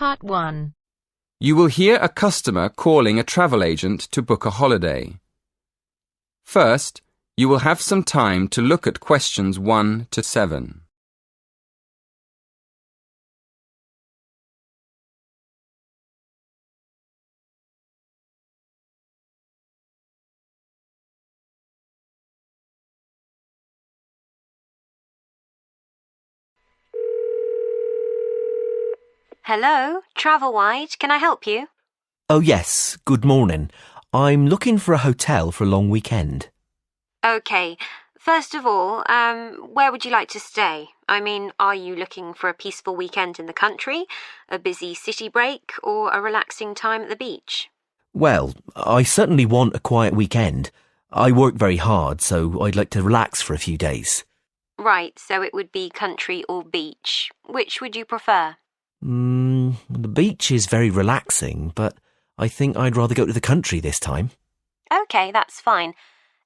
Part 1. You will hear a customer calling a travel agent to book a holiday. First, you will have some time to look at questions 1 to 7. Hello, Travelwide, can I help you? Oh yes, good morning. I'm looking for a hotel for a long weekend. Okay, first of all, where would you like to stay? I mean, are you looking for a peaceful weekend in the country, a busy city break, or a relaxing time at the beach? Well, I certainly want a quiet weekend. I work very hard, so I'd like to relax for a few days. Right, so it would be country or beach. Which would you prefer? The beach is very relaxing, but I think I'd rather go to the country this time. Okay, that's fine.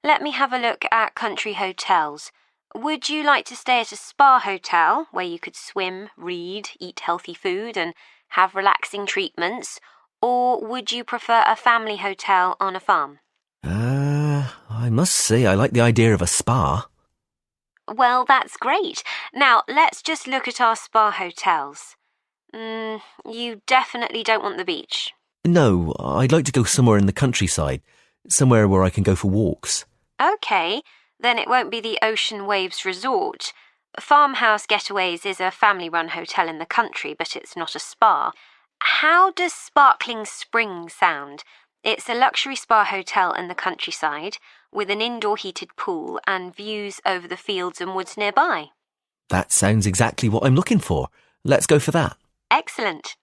Let me have a look at country hotels. Would you like to stay at a spa hotel where you could swim, read, eat healthy food and have relaxing treatments? Or would you prefer a family hotel on a farm? I must say I like the idea of a spa. Well, that's great. Now, let's just look at our spa hotels. You definitely don't want the beach. No, I'd like to go somewhere in the countryside, somewhere where I can go for walks. Okay, then it won't be the Ocean Waves Resort. Farmhouse Getaways is a family-run hotel in the country, but it's not a spa. How does Sparkling Spring sound? It's a luxury spa hotel in the countryside with an indoor heated pool and views over the fields and woods nearby. That sounds exactly what I'm looking for. Let's go for that. Excellent.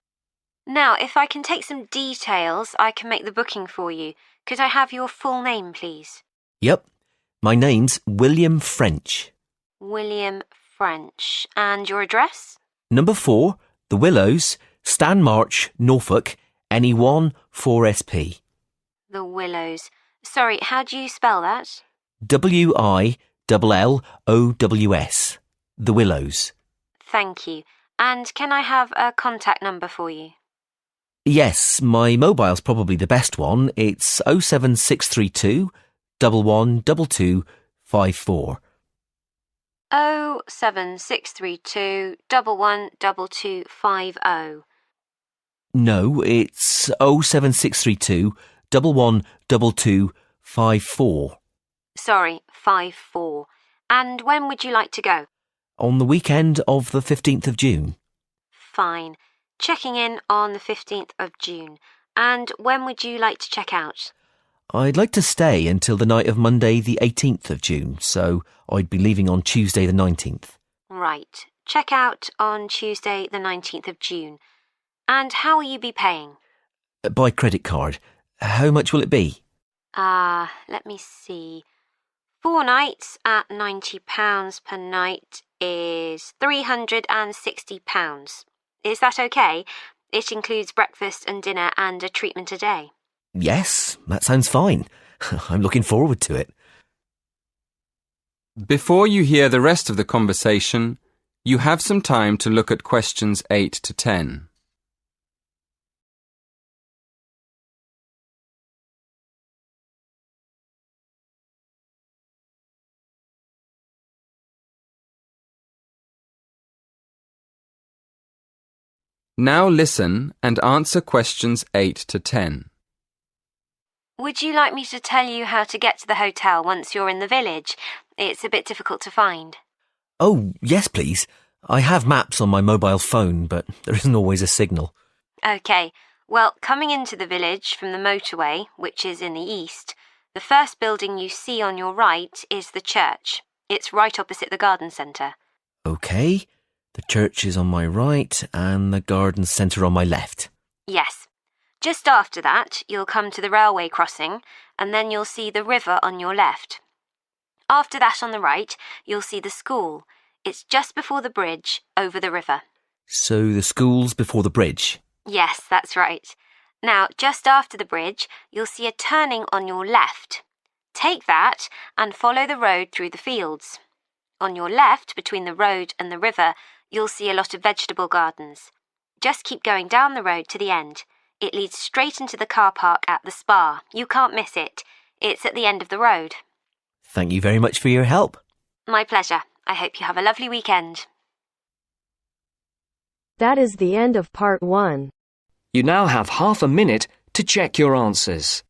Now, if I can take some details, I can make the booking for you. Could I have your full name, please? Yep. My name's William French. William French. And your address? Number 4, The Willows, Stan March, Norfolk, NE1 4SP. The Willows. Sorry, how do you spell that? WILLOWS. The Willows. Thank you. And can I have a contact number for you? Yes, my mobile's probably the best one. It's 07632 112254. 07632 112250. No, it's 07632 112254. Sorry, 54. And when would you like to go? On the weekend of the 15th of June. Fine. Checking in on the 15th of June. And when would you like to check out? I'd like to stay until the night of Monday the 18th of June, so I'd be leaving on Tuesday the 19th. Right. Check out on Tuesday the 19th of June. And how will you be paying? By credit card. How much will it be? Let me see. 4 nights at £90 per night is £360. Is that okay? It includes breakfast and dinner and a treatment a day. Yes, that sounds fine. I'm looking forward to it. Before you hear the rest of the conversation, you have some time to look at questions 8 to 10. Now listen and answer questions 8 to 10. Would you like me to tell you how to get to the hotel once you're in the village? It's a bit difficult to find. Oh, yes, please. I have maps on my mobile phone, but there isn't always a signal. OK. Well, coming into the village from the motorway, which is in the east, the first building you see on your right is the church. It's right opposite the garden centre. OK. The church is on my right and the garden centre on my left. Yes. Just after that, you'll come to the railway crossing, and then you'll see the river on your left. After that on the right, you'll see the school. It's just before the bridge, over the river. So the school's before the bridge? Yes, that's right. Now, just after the bridge, you'll see a turning on your left. Take that and follow the road through the fields. On your left, between the road and the river, you'll see a lot of vegetable gardens. just keep going down the road to the end. It leads straight into the car park at the spa. You can't miss it. It's at the end of the road. Thank you very much for your help. My pleasure. I hope you have a lovely weekend. That is the end of part 1. You now have half a minute to check your answers.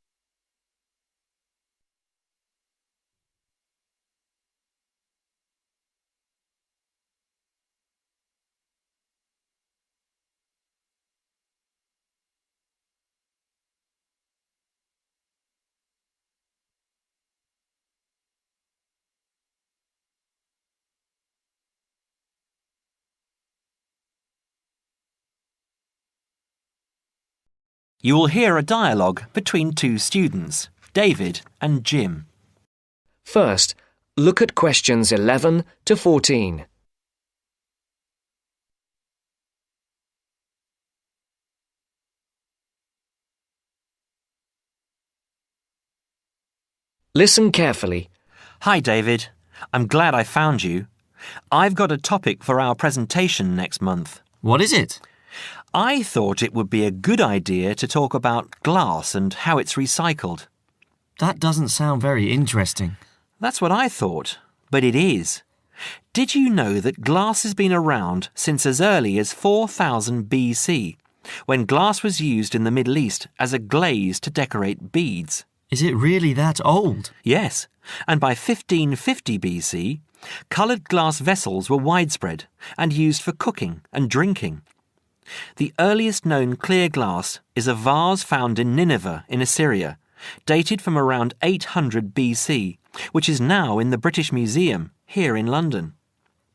You will hear a dialogue between two students, David and Jim. First, look at questions 11 to 14. Listen carefully. Hi, David. I'm glad I found you. I've got a topic for our presentation next month. What is it? I thought it would be a good idea to talk about glass and how it's recycled. That doesn't sound very interesting. That's what I thought, but it is. Did you know that glass has been around since as early as 4000 BC, when glass was used in the Middle East as a glaze to decorate beads? Is it really that old? Yes, and by 1550 BC, coloured glass vessels were widespread and used for cooking and drinking. The earliest known clear glass is a vase found in Nineveh in Assyria, dated from around 800 BC, which is now in the British Museum here in London.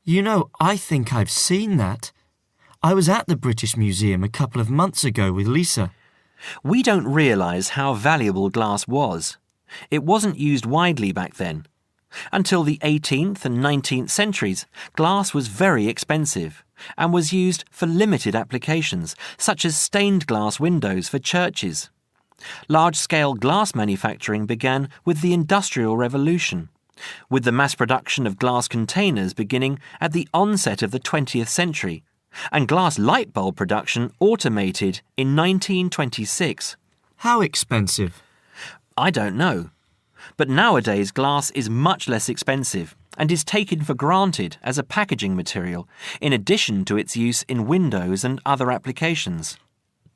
You know, I think I've seen that. I was at the British Museum a couple of months ago with Lisa. We don't realise how valuable glass was. It wasn't used widely back then. Until the 18th and 19th centuries, glass was very expensive and was used for limited applications, such as stained glass windows for churches. Large-scale glass manufacturing began with the Industrial Revolution, with the mass production of glass containers beginning at the onset of the 20th century, and glass light bulb production automated in 1926. How expensive? I don't know. But nowadays glass is much less expensive and is taken for granted as a packaging material, in addition to its use in windows and other applications.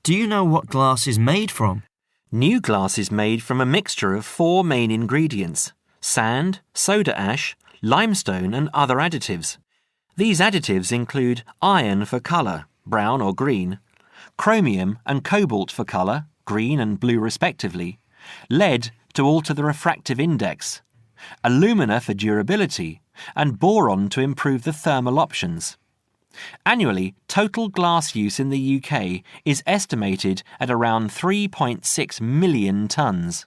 Do you know what glass is made from? New glass is made from a mixture of 4 main ingredients: sand, soda ash, limestone and other additives. These additives include iron for colour, brown or green, chromium and cobalt for colour, green and blue respectively, lead to alter the refractive index, alumina for durability, and boron to improve the thermal options. Annually, total glass use in the UK is estimated at around 3.6 million tonnes.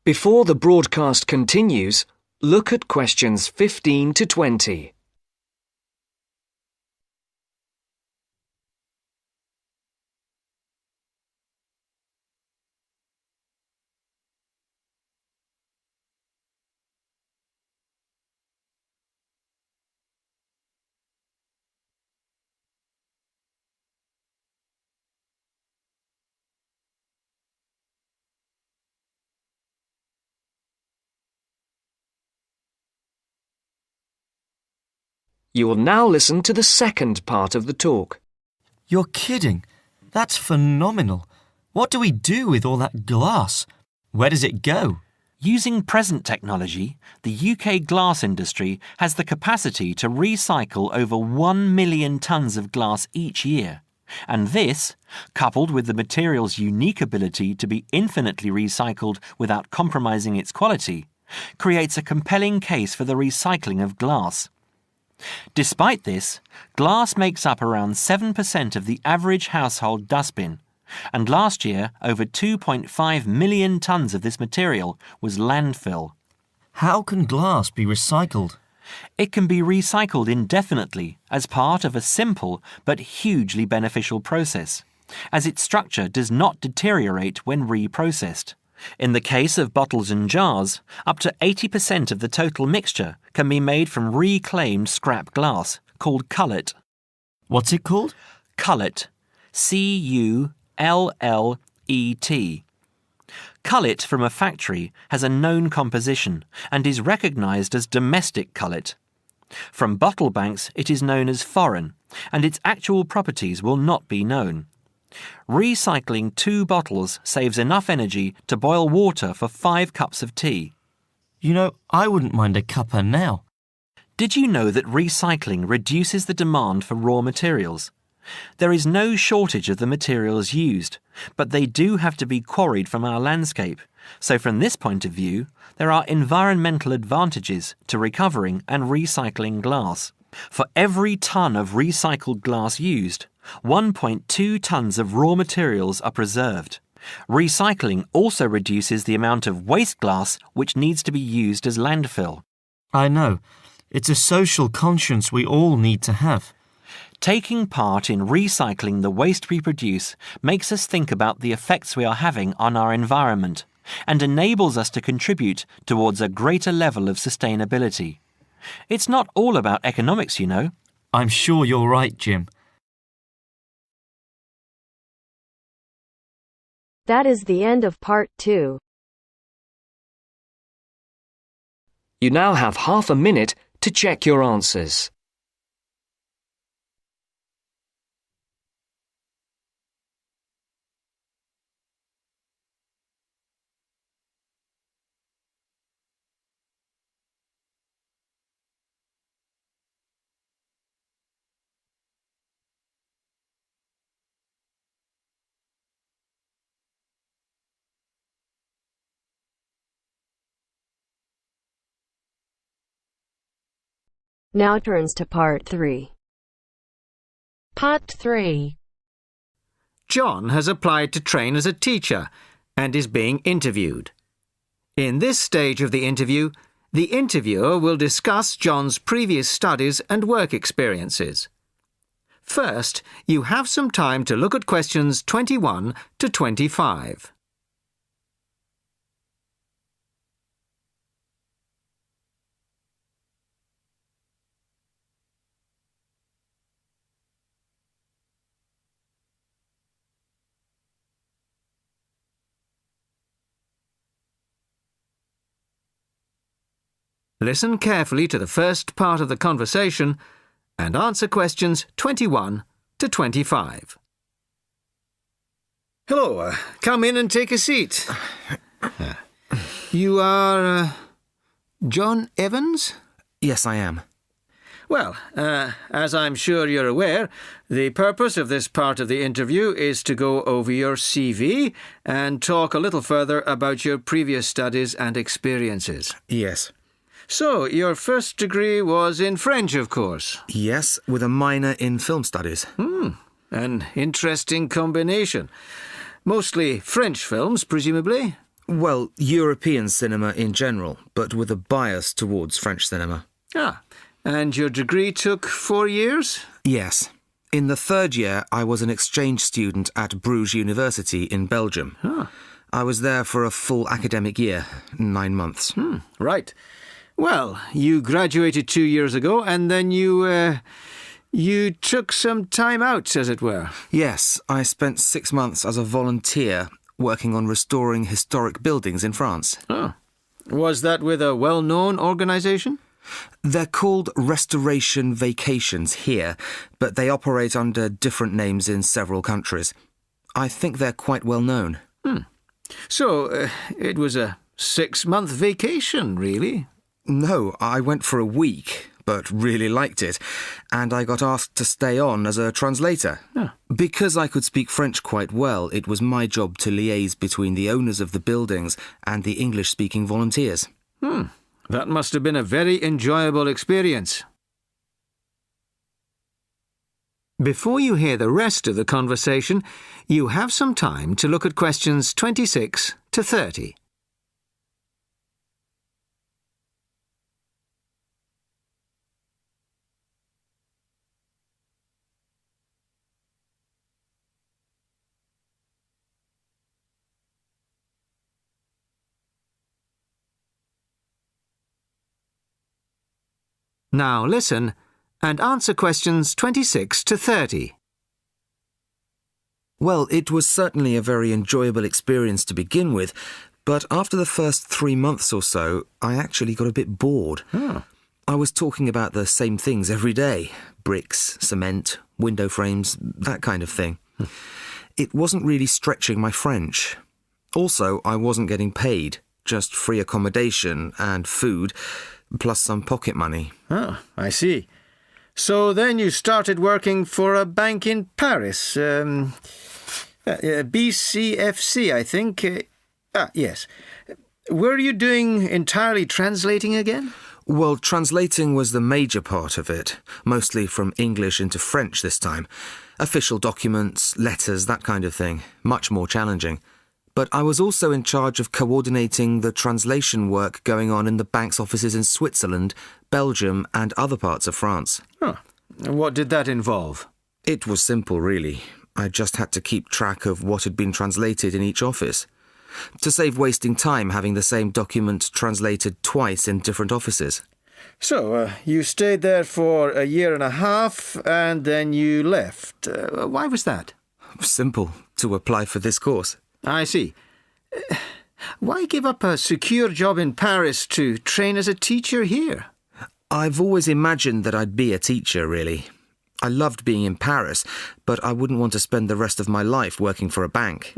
Before the broadcast continues, look at questions 15 to 20. You will now listen to the second part of the talk. You're kidding. That's phenomenal. What do we do with all that glass? Where does it go? Using present technology, the UK glass industry has the capacity to recycle over 1 million tonnes of glass each year. And this, coupled with the material's unique ability to be infinitely recycled without compromising its quality, creates a compelling case for the recycling of glass. Despite this, glass makes up around 7% of the average household dustbin, and last year over 2.5 million tonnes of this material was landfill. How can glass be recycled? It can be recycled indefinitely as part of a simple but hugely beneficial process, as its structure does not deteriorate when reprocessed, In the case of bottles and jars, up to 80% of the total mixture can be made from reclaimed scrap glass, called cullet. What's it called? Cullet. C-U-L-L-E-T. Cullet from a factory has a known composition and is recognised as domestic cullet. From bottle banks, it is known as foreign, and its actual properties will not be known. Recycling 2 bottles saves enough energy to boil water for 5 cups of tea. You know, I wouldn't mind a cuppa now. Did you know that recycling reduces the demand for raw materials? There is no shortage of the materials used, but they do have to be quarried from our landscape. So from this point of view, there are environmental advantages to recovering and recycling glass. For every tonne of recycled glass used, 1.2 tonnes of raw materials are preserved. Recycling also reduces the amount of waste glass which needs to be used as landfill. I know. It's a social conscience we all need to have. Taking part in recycling the waste we produce makes us think about the effects we are having on our environment and enables us to contribute towards a greater level of sustainability. It's not all about economics, you know. I'm sure you're right, Jim. That is the end of part 2. You now have half a minute to check your answers. Now turns to part 3. Part 3. John has applied to train as a teacher and is being interviewed. In this stage of the interview, the interviewer will discuss John's previous studies and work experiences. First, you have some time to look at questions 21 to 25. Listen carefully to the first part of the conversation and answer questions 21 to 25. Hello, come in and take a seat. You are John Evans? Yes, I am. Well, as I'm sure you're aware, the purpose of this part of the interview is to go over your CV and talk a little further about your previous studies and experiences. Yes. So, your first degree was in French, of course. Yes, with a minor in film studies. An interesting combination. Mostly French films, presumably? Well, European cinema in general, but with a bias towards French cinema. Ah, and your degree took 4 years? Yes. In the 3rd year, I was an exchange student at Bruges University in Belgium. I was there for a full academic year, 9 months. Right. Well, you graduated 2 years ago, and then you took some time out, as it were. Yes, I spent 6 months as a volunteer working on restoring historic buildings in France. Oh. Was that with a well-known organisation? They're called Restoration Vacations here, but they operate under different names in several countries. I think they're quite well known. So, it was a 6-month vacation, really? No, I went for a week, but really liked it, and I got asked to stay on as a translator. Because I could speak French quite well, it was my job to liaise between the owners of the buildings and the English-speaking volunteers. That must have been a very enjoyable experience. Before you hear the rest of the conversation, you have some time to look at questions 26 to 30. Now listen and answer questions 26 to 30. Well, it was certainly a very enjoyable experience to begin with, but after the first 3 months or so, I actually got a bit bored. I was talking about the same things every day. Bricks, cement, window frames, that kind of thing. It wasn't really stretching my French. Also, I wasn't getting paid, just free accommodation and food, plus some pocket money. Oh, I see. So then you started working for a bank in Paris. BCFC, I think. Yes. Were you doing entirely translating again? Well, translating was the major part of it, mostly from English into French this time. Official documents, letters, that kind of thing. Much more challenging. But I was also in charge of coordinating the translation work going on in the bank's offices in Switzerland, Belgium and other parts of France. What did that involve? It was simple, really. I just had to keep track of what had been translated in each office. To save wasting time having the same document translated twice in different offices. So, you stayed there for a year and a half and then you left. Why was that? Simple. To apply for this course. I see. Why give up a secure job in Paris to train as a teacher here? I've always imagined that I'd be a teacher, really. I loved being in Paris, but I wouldn't want to spend the rest of my life working for a bank.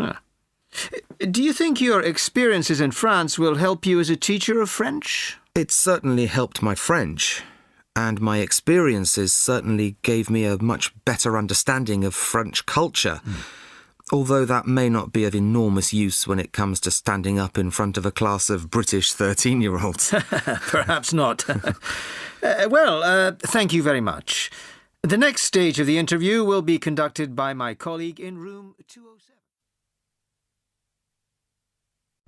Do you think your experiences in France will help you as a teacher of French? It certainly helped my French, and my experiences certainly gave me a much better understanding of French culture. Although that may not be of enormous use when it comes to standing up in front of a class of British 13-year-olds. Perhaps not. Thank you very much. The next stage of the interview will be conducted by my colleague in room 207.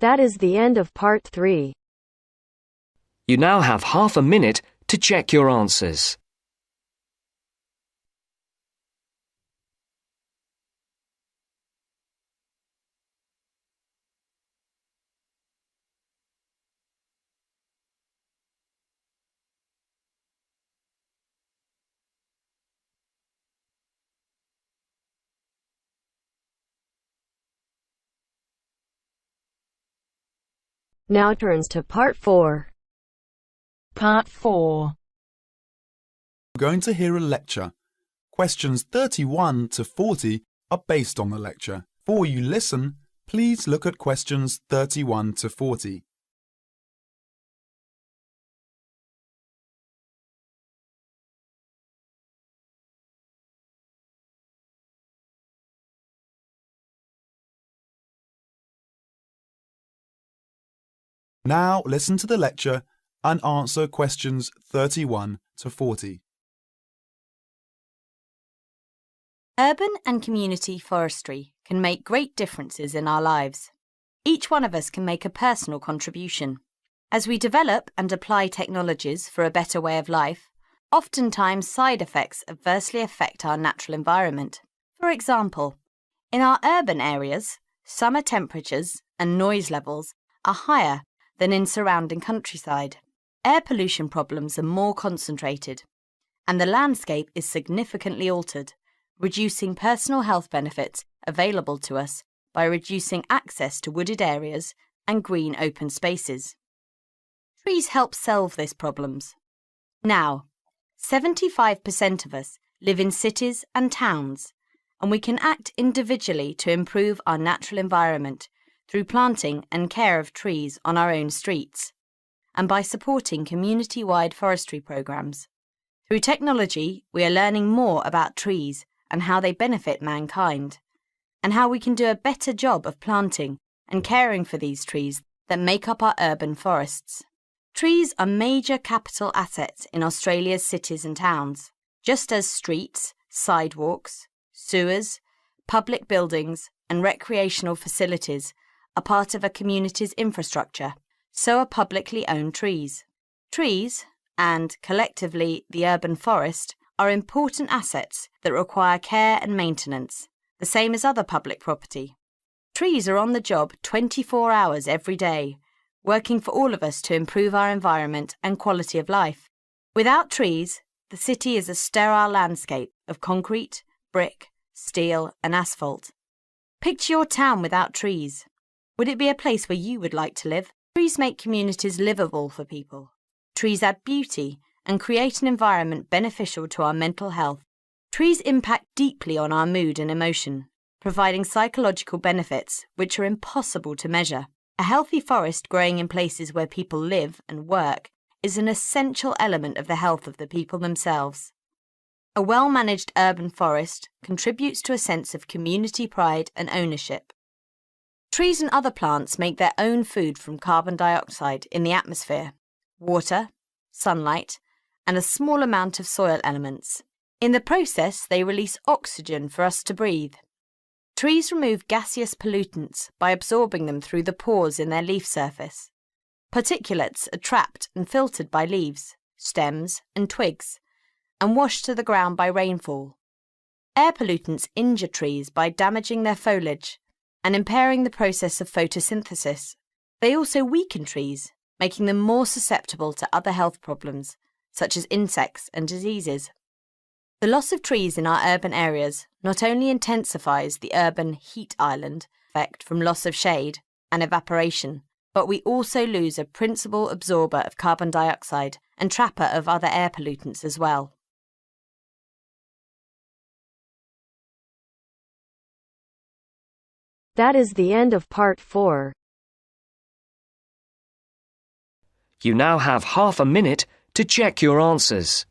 That is the end of part 3. You now have half a minute to check your answers. Now turns to part 4. Part 4. We're going to hear a lecture. Questions 31 to 40 are based on the lecture. Before you listen, please look at questions 31 to 40. Now listen to the lecture and answer questions 31 to 40. Urban and community forestry can make great differences in our lives. Each one of us can make a personal contribution. As we develop and apply technologies for a better way of life, oftentimes side effects adversely affect our natural environment. For example, in our urban areas, summer temperatures and noise levels are higher than in surrounding countryside. Air pollution problems are more concentrated, and the landscape is significantly altered, reducing personal health benefits available to us by reducing access to wooded areas and green open spaces. Trees help solve these problems. Now, 75% of us live in cities and towns, and we can act individually to improve our natural environment through planting and care of trees on our own streets, and by supporting community-wide forestry programs. Through technology, we are learning more about trees and how they benefit mankind, and how we can do a better job of planting and caring for these trees that make up our urban forests. Trees are major capital assets in Australia's cities and towns. Just as streets, sidewalks, sewers, public buildings and recreational facilities are part of a community's infrastructure, so are publicly owned trees. Trees, and collectively the urban forest, are important assets that require care and maintenance, the same as other public property. Trees are on the job 24 hours every day, working for all of us to improve our environment and quality of life. Without trees, the city is a sterile landscape of concrete, brick, steel, and asphalt. Picture your town without trees. Would it be a place where you would like to live? Trees make communities livable for people. Trees add beauty and create an environment beneficial to our mental health. Trees impact deeply on our mood and emotion, providing psychological benefits which are impossible to measure. A healthy forest growing in places where people live and work is an essential element of the health of the people themselves. A well-managed urban forest contributes to a sense of community pride and ownership. Trees and other plants make their own food from carbon dioxide in the atmosphere, water, sunlight, and a small amount of soil elements. In the process, they release oxygen for us to breathe. Trees remove gaseous pollutants by absorbing them through the pores in their leaf surface. Particulates are trapped and filtered by leaves, stems, and twigs, and washed to the ground by rainfall. Air pollutants injure trees by damaging their foliage and impairing the process of photosynthesis. They also weaken trees, making them more susceptible to other health problems, such as insects and diseases. The loss of trees in our urban areas not only intensifies the urban heat island effect from loss of shade and evaporation, but we also lose a principal absorber of carbon dioxide and trapper of other air pollutants as well. That is the end of part 4. You now have half a minute to check your answers.